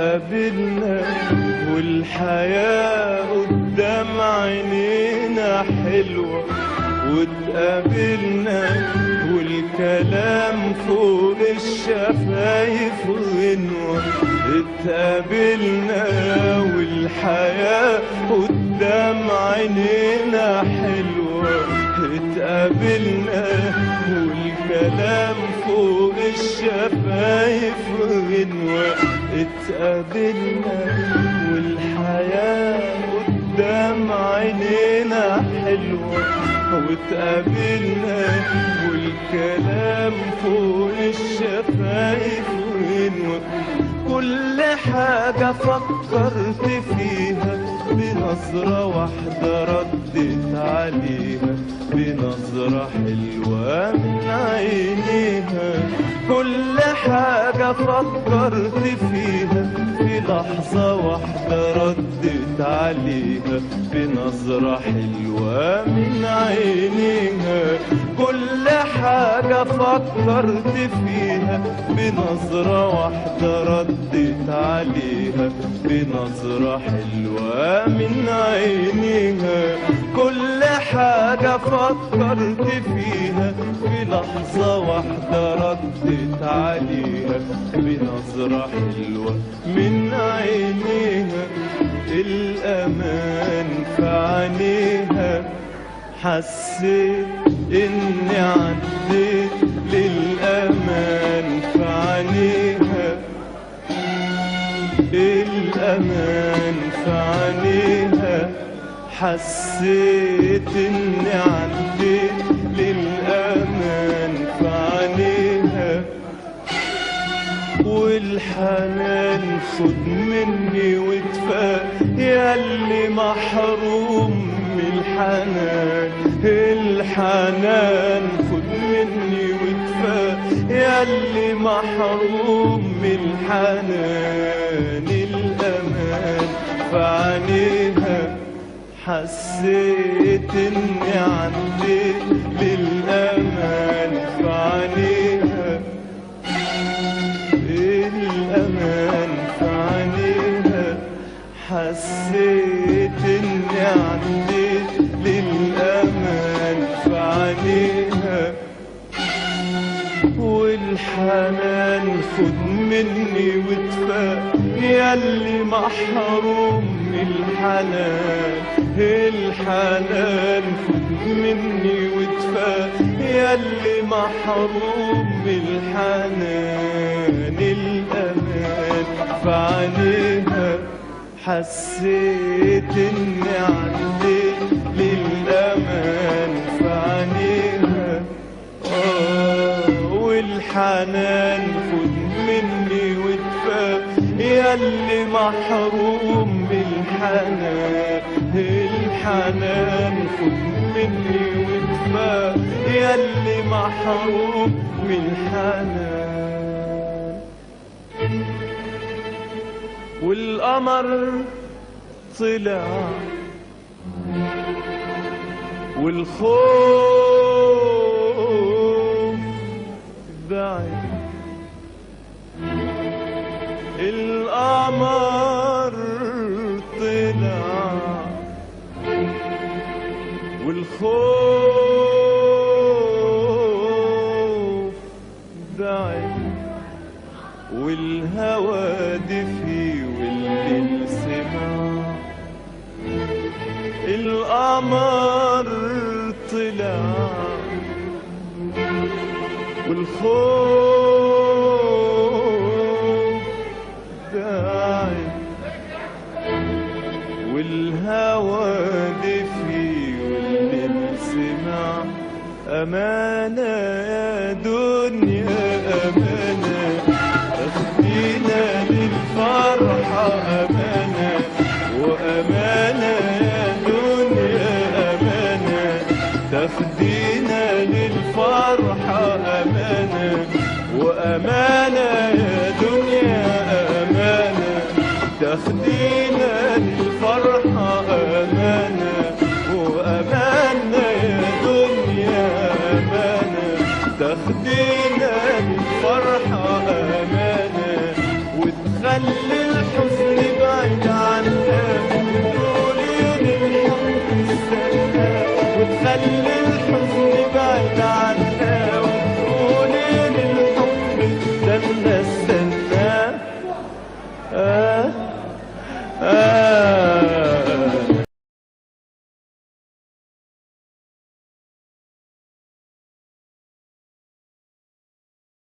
واتقابلنا والحياة قدام عينينا حلوة، واتقابلنا والكلام فوق الشفايف غنوة، اتقابلنا والحياة قدام عينينا حلوة، اتقابلنا والكلام فوق الشفايف غنوة، اتقابلنا والحياة قدام عينينا حلوة، واتقابلنا والكلام فوق الشفايف غنوة. كل حاجة فكرت فيها بنظرة واحدة ردت عليها، بنظرة حلوة من عينيها. كل حاجة فكرت فيها في لحظة واحدة ردت عليها، بنظرة حلوة من عينيها. كل حاجة فكرت فيها بنظرة واحدة ردت عليها، بنظرة حلوة من عينيها. كل حاجة فكرت فيها في لحظة واحدة ردت عليها، بنظرة حلوة من عينيها. الأمان في عينيها، حسيت إني عديت للأمان في عينيها. الأمان في عينيها، حسيت إني عديت للأمان في عينيها. والحنان خد مني وادفى ياللي محروم من الحنان. الحنان خد مني وادفى ياللي محروم من الحنان. الأمان في عينيها، حسيت اني عديت للأمان في عينيها. الأمان في عينيها، حسيت اني عديت للأمان في عينيها. والحنان خد مني وادفى ياللي محروم من الحنان. الحنان خد مني وادفى ياللي محروم من الحنان. الأمان في عينيها، حسيت اني عديت للأمان في عينيها. والحنان خد مني وادفى ياللي محروم من الحنان. الحنان خد مني وادفى ياللي محروم من الحنان. والقمر طلع والخوف بعد. القمر طلع والخوف بعد، والهوى دفي والليل سمع. القمر طلع والخوف بعد، والهوى دفي والليل سمع. أمانة يا دنيا أمانة، تاخدينا للفرحة أمانة. وأمانة يا دنيا أمانة، تاخدينا للفرحة أمانة. وأمانة يا دنيا أمانة، تاخدينا للفرحة أمانة. وأمانة يا دنيا أمانة، تاخدينا للفرحة أمانة. وتخلي خلي